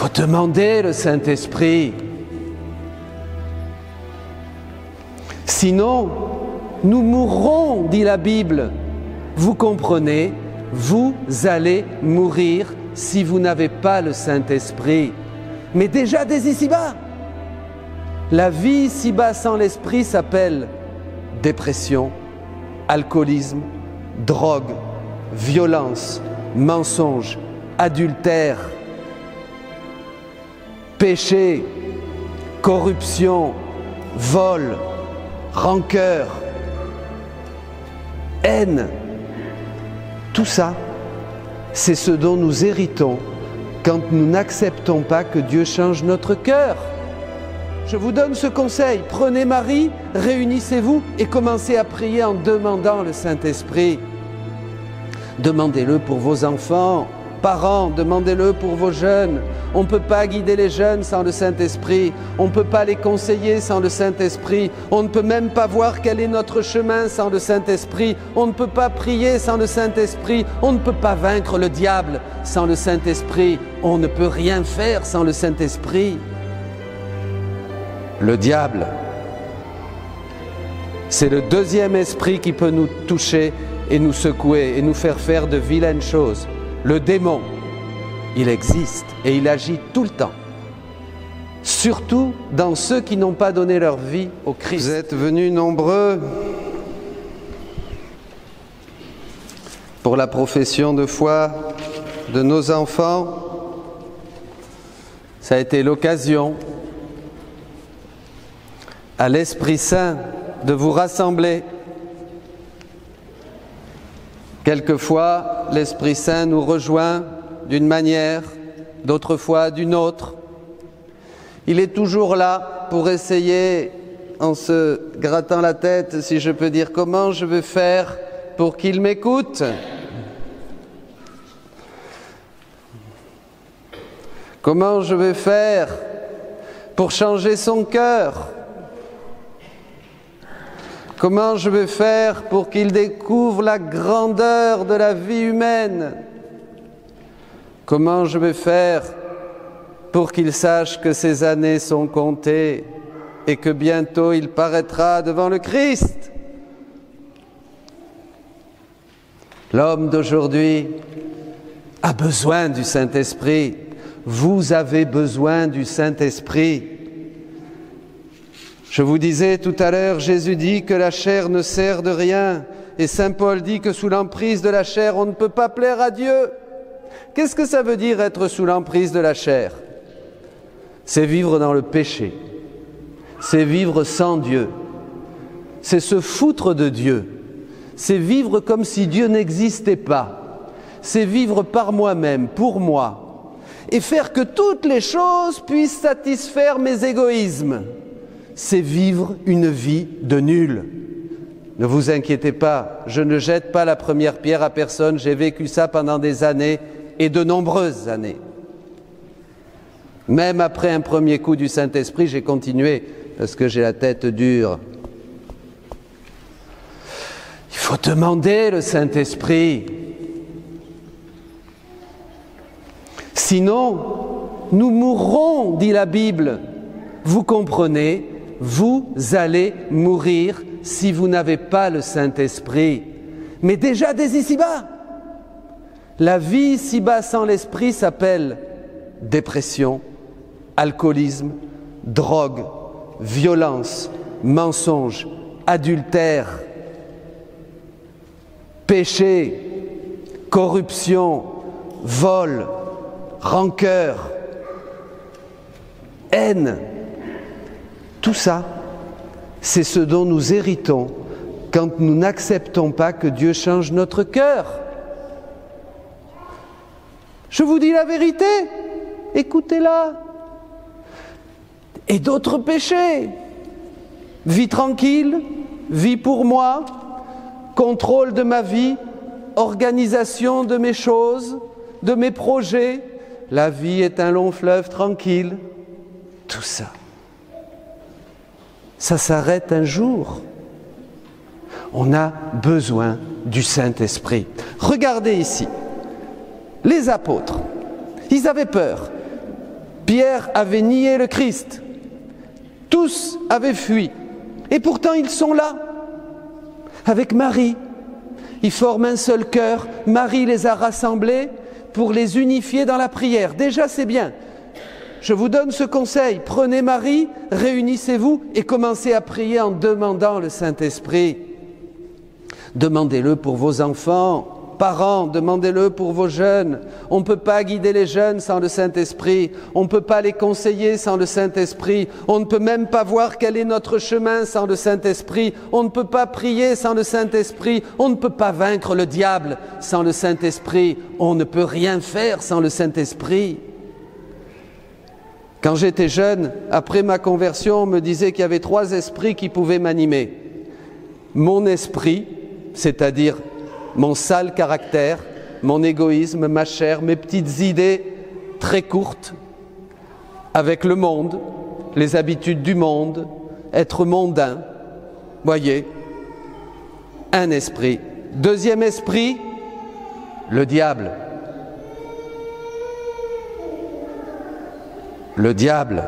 faut demander le Saint-Esprit. Sinon, nous mourrons, dit la Bible. Vous comprenez, vous allez mourir si vous n'avez pas le Saint-Esprit. Mais déjà dès ici-bas. La vie ici-bas sans l'Esprit s'appelle dépression, alcoolisme, drogue, violence, mensonge, adultère, péché, corruption, vol, rancœur, haine. Tout ça, c'est ce dont nous héritons quand nous n'acceptons pas que Dieu change notre cœur. Je vous donne ce conseil, prenez Marie, réunissez-vous et commencez à prier en demandant le Saint-Esprit. Demandez-le pour vos enfants, parents, demandez-le pour vos jeunes. On ne peut pas guider les jeunes sans le Saint-Esprit, on ne peut pas les conseiller sans le Saint-Esprit, on ne peut même pas voir quel est notre chemin sans le Saint-Esprit, on ne peut pas prier sans le Saint-Esprit, on ne peut pas vaincre le diable sans le Saint-Esprit, on ne peut rien faire sans le Saint-Esprit. Le diable, c'est le deuxième esprit qui peut nous toucher et nous secouer et nous faire faire de vilaines choses. Le démon, il existe et il agit tout le temps. Surtout dans ceux qui n'ont pas donné leur vie au Christ. Vous êtes venus nombreux pour la profession de foi de nos enfants. Ça a été l'occasion à l'Esprit Saint de vous rassembler. Quelquefois, l'Esprit Saint nous rejoint d'une manière, d'autres fois d'une autre. Il est toujours là pour essayer, en se grattant la tête, si je peux dire, comment je vais faire pour qu'il m'écoute. Comment je vais faire pour changer son cœur? Comment je vais faire pour qu'il découvre la grandeur de la vie humaine? Comment je vais faire pour qu'il sache que ses années sont comptées et que bientôt il paraîtra devant le Christ? L'homme d'aujourd'hui a besoin du Saint-Esprit. Vous avez besoin du Saint-Esprit. Je vous disais tout à l'heure, Jésus dit que la chair ne sert de rien. Et Saint Paul dit que sous l'emprise de la chair, on ne peut pas plaire à Dieu. Qu'est-ce que ça veut dire être sous l'emprise de la chair? C'est vivre dans le péché. C'est vivre sans Dieu. C'est se foutre de Dieu. C'est vivre comme si Dieu n'existait pas. C'est vivre par moi-même, pour moi. Et faire que toutes les choses puissent satisfaire mes égoïsmes. C'est vivre une vie de nul. Ne vous inquiétez pas, je ne jette pas la première pierre à personne, j'ai vécu ça pendant des années et de nombreuses années. Même après un premier coup du Saint-Esprit, j'ai continué parce que j'ai la tête dure. Il faut demander le Saint-Esprit. Sinon, nous mourrons, dit la Bible. Vous comprenez? Vous allez mourir si vous n'avez pas le Saint-Esprit. Mais déjà dès ici-bas. La vie ici-bas sans l'Esprit s'appelle dépression, alcoolisme, drogue, violence, mensonge, adultère, péché, corruption, vol, rancœur, haine. Tout ça, c'est ce dont nous héritons quand nous n'acceptons pas que Dieu change notre cœur. Je vous dis la vérité, écoutez-la. Et d'autres péchés. Vie tranquille, vie pour moi, contrôle de ma vie, organisation de mes choses, de mes projets. La vie est un long fleuve tranquille. Tout ça. Ça s'arrête un jour. On a besoin du Saint-Esprit. Regardez ici, les apôtres, ils avaient peur. Pierre avait nié le Christ. Tous avaient fui. Et pourtant, ils sont là, avec Marie. Ils forment un seul cœur. Marie les a rassemblés pour les unifier dans la prière. Déjà, c'est bien. Je vous donne ce conseil. Prenez Marie, réunissez-vous et commencez à prier en demandant le Saint-Esprit. Demandez-le pour vos enfants. Parents, demandez-le pour vos jeunes. On ne peut pas guider les jeunes sans le Saint-Esprit. On ne peut pas les conseiller sans le Saint-Esprit. On ne peut même pas voir quel est notre chemin sans le Saint-Esprit. On ne peut pas prier sans le Saint-Esprit. On ne peut pas vaincre le diable sans le Saint-Esprit. On ne peut rien faire sans le Saint-Esprit. Quand j'étais jeune, après ma conversion, on me disait qu'il y avait 3 esprits qui pouvaient m'animer. Mon esprit, c'est-à-dire mon sale caractère, mon égoïsme, ma chair, mes petites idées très courtes, avec le monde, les habitudes du monde, être mondain. Voyez, un esprit. Deuxième esprit, le diable. Le diable.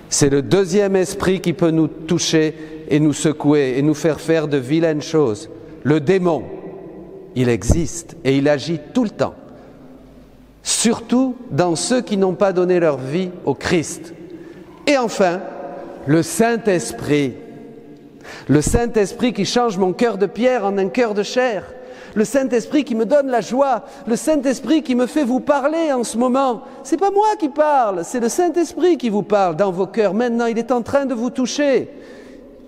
C'est le deuxième esprit qui peut nous toucher et nous secouer et nous faire de vilaines choses. Le démon, il existe et il agit tout le temps. Surtout dans ceux qui n'ont pas donné leur vie au Christ. Et enfin, le Saint-Esprit. Le Saint-Esprit qui change mon cœur de pierre en un cœur de chair. Le Saint-Esprit qui me donne la joie. Le Saint-Esprit qui me fait vous parler en ce moment. C'est pas moi qui parle, c'est le Saint-Esprit qui vous parle dans vos cœurs. Maintenant, il est en train de vous toucher.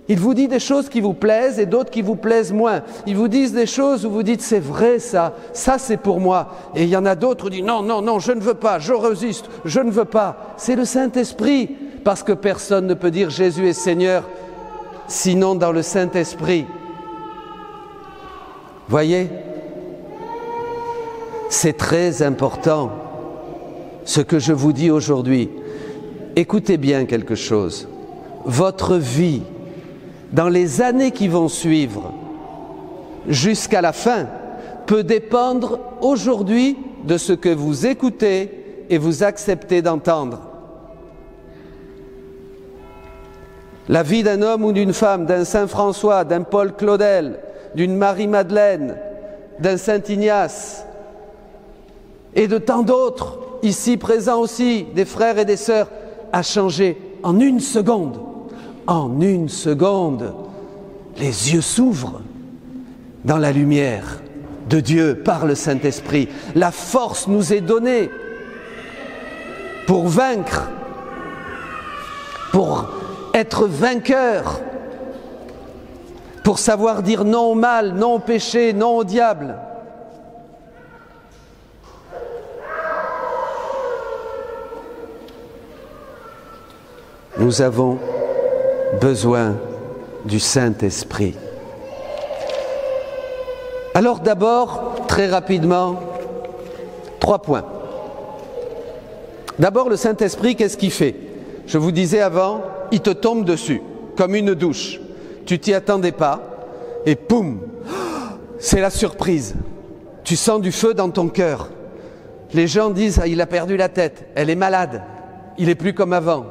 Il vous dit des choses qui vous plaisent et d'autres qui vous plaisent moins. Ils vous disent des choses où vous dites c'est vrai ça c'est pour moi. Et il y en a d'autres qui disent non, je ne veux pas, je résiste, je ne veux pas. C'est le Saint-Esprit, parce que personne ne peut dire Jésus est Seigneur sinon dans le Saint-Esprit. Voyez, c'est très important ce que je vous dis aujourd'hui. Écoutez bien quelque chose. Votre vie, dans les années qui vont suivre, jusqu'à la fin, peut dépendre aujourd'hui de ce que vous écoutez et vous acceptez d'entendre. La vie d'un homme ou d'une femme, d'un Saint François, d'un Paul Claudel, d'une Marie-Madeleine, d'un Saint Ignace, et de tant d'autres, ici présents aussi, des frères et des sœurs, a changé en une seconde. En une seconde, les yeux s'ouvrent dans la lumière de Dieu par le Saint-Esprit. La force nous est donnée pour vaincre, pour être vainqueur, pour savoir dire non au mal, non au péché, non au diable. Nous avons besoin du Saint-Esprit. Alors d'abord, très rapidement, 3 points. D'abord, le Saint-Esprit, qu'est-ce qu'il fait? Je vous disais avant, il te tombe dessus, comme une douche. Tu t'y attendais pas, et poum, c'est la surprise. Tu sens du feu dans ton cœur. Les gens disent, ah, il a perdu la tête, elle est malade, il est plus comme avant.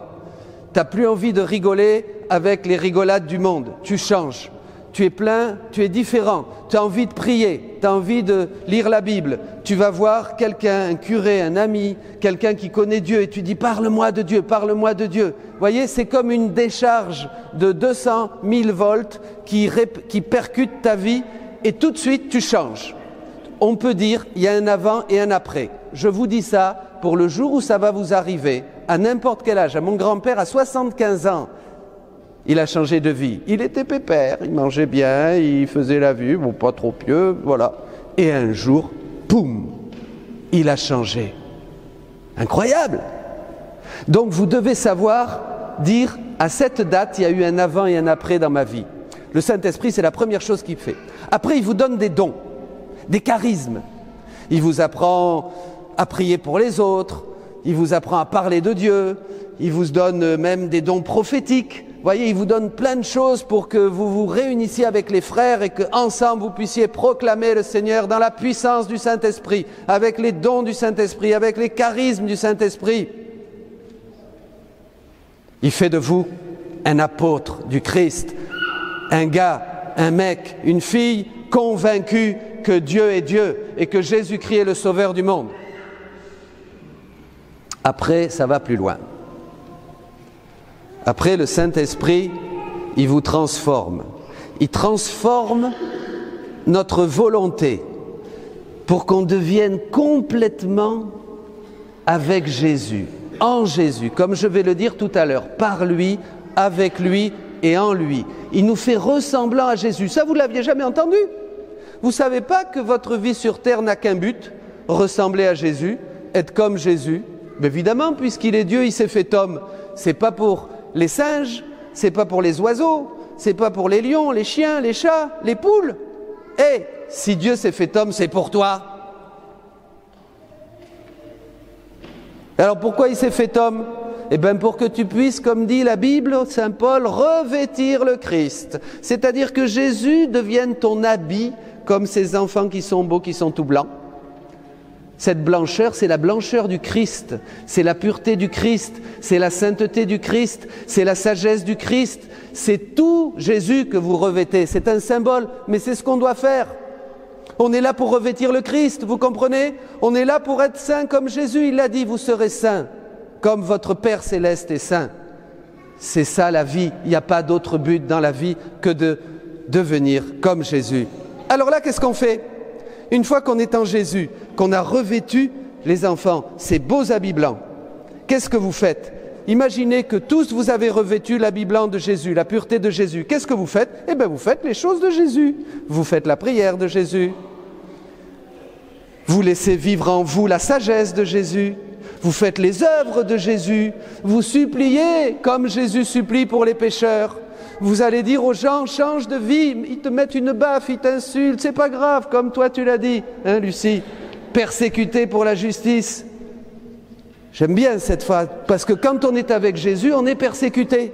Tu n'as plus envie de rigoler avec les rigolades du monde. Tu changes. Tu es plein, tu es différent. Tu as envie de prier, tu as envie de lire la Bible. Tu vas voir quelqu'un, un curé, un ami, quelqu'un qui connaît Dieu et tu dis « Parle-moi de Dieu, parle-moi de Dieu ». Vous voyez, c'est comme une décharge de 200 000 volts qui percute ta vie et tout de suite tu changes. On peut dire il y a un avant et un après. Je vous dis ça pour le jour où ça va vous arriver, à n'importe quel âge. À mon grand-père, à 75 ans, il a changé de vie. Il était pépère, il mangeait bien, il faisait la vue, bon, pas trop pieux, voilà. Et un jour, poum, il a changé. Incroyable! Donc vous devez savoir dire, à cette date, il y a eu un avant et un après dans ma vie. Le Saint-Esprit, c'est la première chose qu'il fait. Après, il vous donne des dons, des charismes. Il vous apprend à prier pour les autres, il vous apprend à parler de Dieu, il vous donne même des dons prophétiques. voyez, il vous donne plein de choses pour que vous vous réunissiez avec les frères et qu'ensemble vous puissiez proclamer le Seigneur dans la puissance du Saint-Esprit, avec les dons du Saint-Esprit, avec les charismes du Saint-Esprit. Il fait de vous un apôtre du Christ, un gars, un mec, une fille convaincu que Dieu est Dieu et que Jésus-Christ est le Sauveur du monde. Après, ça va plus loin. Après, le Saint-Esprit, il vous transforme. Il transforme notre volonté pour qu'on devienne complètement avec Jésus, en Jésus, comme je vais le dire tout à l'heure, par lui, avec lui et en lui. Il nous fait ressemblant à Jésus. Ça, vous ne l'aviez jamais entendu? Vous ne savez pas que votre vie sur terre n'a qu'un but, ressembler à Jésus, être comme Jésus? Mais évidemment, puisqu'il est Dieu, il s'est fait homme. C'est pas pour les singes, c'est pas pour les oiseaux, c'est pas pour les lions, les chiens, les chats, les poules. Et si Dieu s'est fait homme, c'est pour toi. Alors pourquoi il s'est fait homme? Eh bien pour que tu puisses, comme dit la Bible, Saint Paul, revêtir le Christ. C'est-à-dire que Jésus devienne ton habit, comme ces enfants qui sont beaux, qui sont tout blancs. Cette blancheur, c'est la blancheur du Christ, c'est la pureté du Christ, c'est la sainteté du Christ, c'est la sagesse du Christ, c'est tout Jésus que vous revêtez. C'est un symbole, mais c'est ce qu'on doit faire. On est là pour revêtir le Christ, vous comprenez? On est là pour être saint comme Jésus, il l'a dit, vous serez saints, comme votre Père Céleste est saint. C'est ça la vie, il n'y a pas d'autre but dans la vie que de devenir comme Jésus. Alors là, qu'est-ce qu'on fait? Une fois qu'on est en Jésus, qu'on a revêtu les enfants, ces beaux habits blancs, qu'est-ce que vous faites? Imaginez que tous vous avez revêtu l'habit blanc de Jésus, la pureté de Jésus. Qu'est-ce que vous faites? Eh bien, vous faites les choses de Jésus. Vous faites la prière de Jésus. Vous laissez vivre en vous la sagesse de Jésus. Vous faites les œuvres de Jésus. Vous suppliez comme Jésus supplie pour les pécheurs. Vous allez dire aux gens, change de vie, ils te mettent une baffe, ils t'insultent, c'est pas grave, comme toi tu l'as dit, hein Lucie, persécuté pour la justice. J'aime bien cette phrase, parce que quand on est avec Jésus, on est persécuté,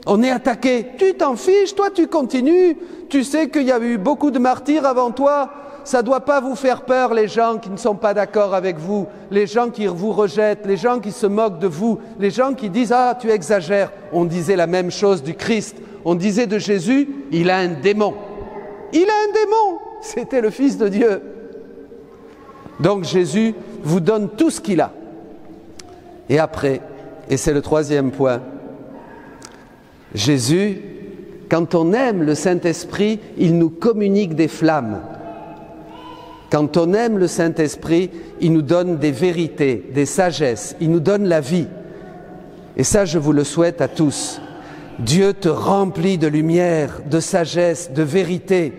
on est attaqué. Tu t'en fiches, toi tu continues, tu sais qu'il y a eu beaucoup de martyrs avant toi, ça ne doit pas vous faire peur les gens qui ne sont pas d'accord avec vous, les gens qui vous rejettent, les gens qui se moquent de vous, les gens qui disent « Ah, tu exagères ». On disait la même chose du Christ, on disait de Jésus « Il a un démon ». Il a un démon, c'était le Fils de Dieu. Donc Jésus vous donne tout ce qu'il a. Et après, et c'est le troisième point, Jésus, quand on aime le Saint-Esprit, il nous communique des flammes. Quand on aime le Saint-Esprit, il nous donne des vérités, des sagesses, il nous donne la vie. Et ça, je vous le souhaite à tous. Dieu te remplit de lumière, de sagesse, de vérité.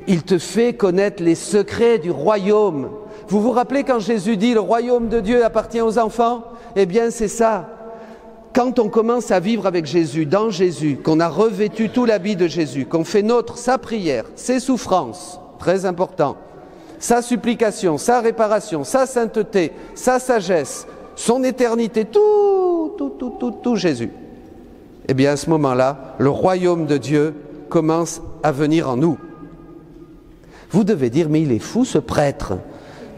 Il te fait connaître les secrets du royaume. Vous vous rappelez quand Jésus dit « Le royaume de Dieu appartient aux enfants » ? Eh bien, c'est ça. Quand on commence à vivre avec Jésus, dans Jésus, qu'on a revêtu tout l'habit de Jésus, qu'on fait nôtre sa prière, ses souffrances, très important, sa supplication, sa réparation, sa sainteté, sa sagesse, son éternité, tout Jésus. Eh bien, à ce moment-là, le royaume de Dieu commence à venir en nous. Vous devez dire, mais il est fou ce prêtre,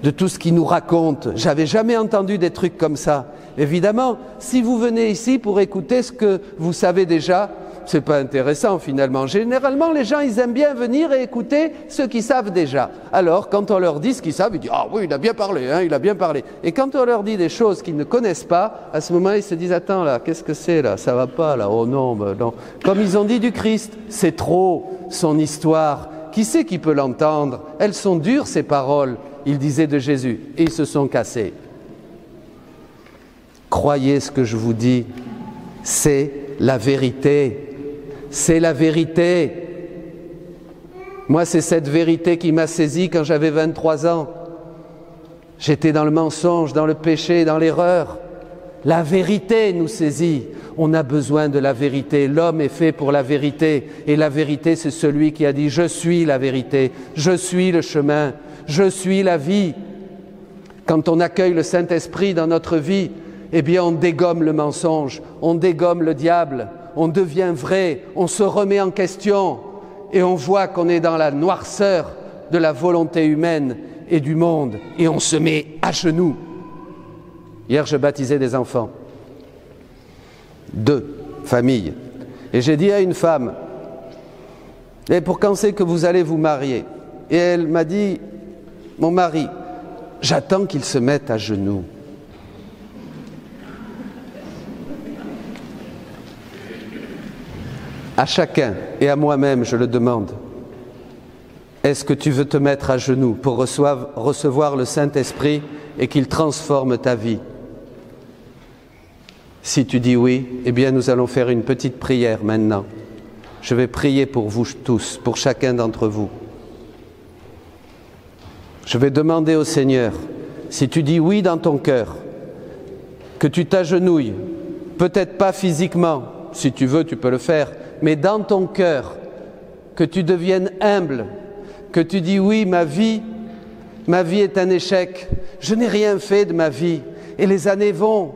de tout ce qu'il nous raconte. J'avais jamais entendu des trucs comme ça. Évidemment, si vous venez ici pour écouter ce que vous savez déjà, c'est pas intéressant finalement. Généralement, les gens, ils aiment bien venir et écouter ce qu'ils savent déjà. Alors, quand on leur dit ce qu'ils savent, ils disent « Ah oui, il a bien parlé, hein, il a bien parlé ». Et quand on leur dit des choses qu'ils ne connaissent pas, à ce moment, ils se disent « Attends là, qu'est-ce que c'est là? Ça va pas là, oh non, ben non ». Comme ils ont dit du Christ, c'est trop son histoire. Qui c'est qui peut l'entendre? Elles sont dures ces paroles, ils disaient de Jésus, et ils se sont cassés. Croyez ce que je vous dis, c'est la vérité. C'est la vérité. Moi, c'est cette vérité qui m'a saisi quand j'avais 23 ans. J'étais dans le mensonge, dans le péché, dans l'erreur. La vérité nous saisit. On a besoin de la vérité. L'homme est fait pour la vérité. Et la vérité, c'est celui qui a dit « Je suis la vérité, je suis le chemin, je suis la vie ». Quand on accueille le Saint-Esprit dans notre vie, eh bien, on dégomme le mensonge, on dégomme le diable, on devient vrai, on se remet en question et on voit qu'on est dans la noirceur de la volonté humaine et du monde et on se met à genoux. Hier, je baptisais des enfants, 2 familles, et j'ai dit à une femme, « Et pour quand c'est que vous allez vous marier ?» Et elle m'a dit, « Mon mari, j'attends qu'il se mette à genoux. » À chacun et à moi-même, je le demande, est-ce que tu veux te mettre à genoux pour recevoir le Saint-Esprit et qu'il transforme ta vie? Si tu dis oui, eh bien nous allons faire une petite prière maintenant. Je vais prier pour vous tous, pour chacun d'entre vous. Je vais demander au Seigneur, si tu dis oui dans ton cœur, que tu t'agenouilles, peut-être pas physiquement, si tu veux tu peux le faire, mais dans ton cœur, que tu deviennes humble, que tu dis oui, ma vie est un échec, je n'ai rien fait de ma vie, et les années vont,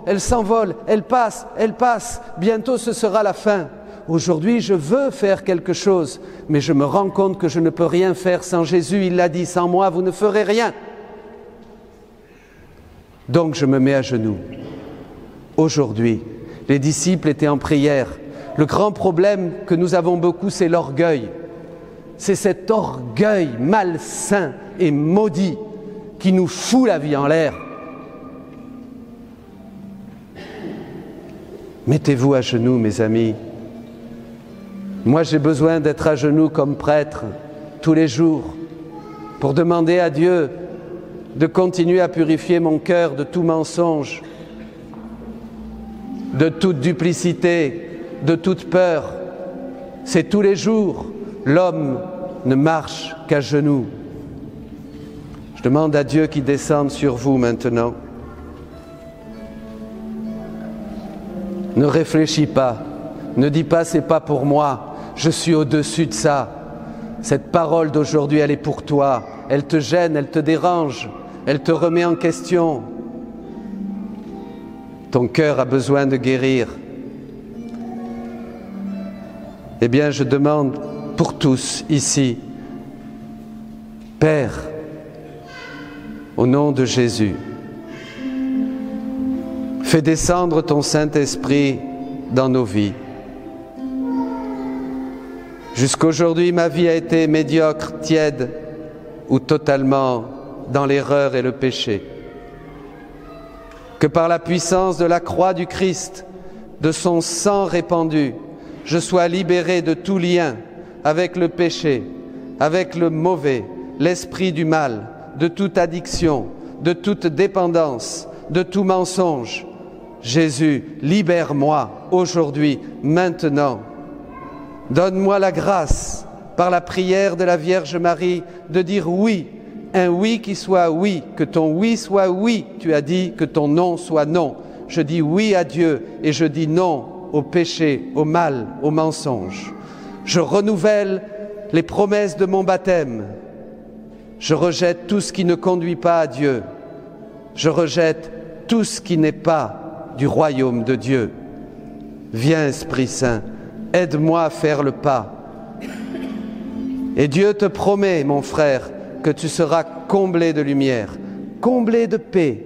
elles s'envolent, elles passent, bientôt ce sera la fin. Aujourd'hui, je veux faire quelque chose, mais je me rends compte que je ne peux rien faire sans Jésus, il l'a dit, sans moi, vous ne ferez rien. Donc je me mets à genoux. Aujourd'hui, les disciples étaient en prière. Le grand problème que nous avons beaucoup, c'est l'orgueil. C'est cet orgueil malsain et maudit qui nous fout la vie en l'air. Mettez-vous à genoux, mes amis. Moi, j'ai besoin d'être à genoux comme prêtre tous les jours pour demander à Dieu de continuer à purifier mon cœur de tout mensonge, de toute duplicité, de toute peur. C'est tous les jours. L'homme ne marche qu'à genoux. Je demande à Dieu qu'il descende sur vous maintenant. Ne réfléchis pas, ne dis pas c'est pas pour moi, je suis au-dessus de ça. Cette parole d'aujourd'hui, elle est pour toi, elle te gêne, elle te dérange, elle te remet en question. Ton cœur a besoin de guérir. Eh bien, je demande pour tous ici, Père, au nom de Jésus, fais descendre ton Saint-Esprit dans nos vies. Jusqu'aujourd'hui, ma vie a été médiocre, tiède ou totalement dans l'erreur et le péché. Que par la puissance de la croix du Christ, de son sang répandu, je sois libéré de tout lien avec le péché, avec le mauvais, l'esprit du mal, de toute addiction, de toute dépendance, de tout mensonge. Jésus, libère-moi aujourd'hui, maintenant. Donne-moi la grâce, par la prière de la Vierge Marie, de dire oui, un oui qui soit oui, que ton oui soit oui. Tu as dit que ton non soit non. Je dis oui à Dieu et je dis non au péché, au mal, au mensonge. Je renouvelle les promesses de mon baptême. Je rejette tout ce qui ne conduit pas à Dieu. Je rejette tout ce qui n'est pas du royaume de Dieu. Viens, Esprit Saint, aide-moi à faire le pas. Et Dieu te promet, mon frère, que tu seras comblé de lumière, comblé de paix,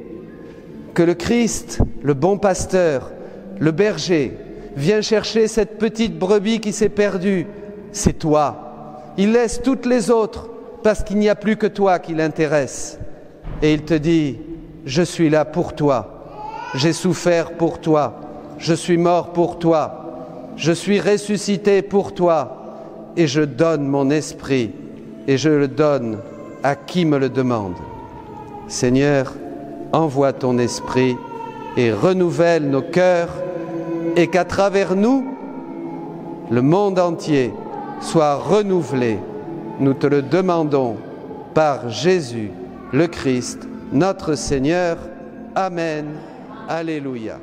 que le Christ, le bon pasteur, le berger, vient chercher cette petite brebis qui s'est perdue. C'est toi. Il laisse toutes les autres parce qu'il n'y a plus que toi qui l'intéresse. Et il te dit, je suis là pour toi. J'ai souffert pour toi. Je suis mort pour toi. Je suis ressuscité pour toi. Et je donne mon esprit. Et je le donne à qui me le demande. Seigneur, envoie ton esprit et renouvelle nos cœurs et qu'à travers nous, le monde entier soit renouvelé. Nous te le demandons par Jésus, le Christ, notre Seigneur. Amen. Alléluia.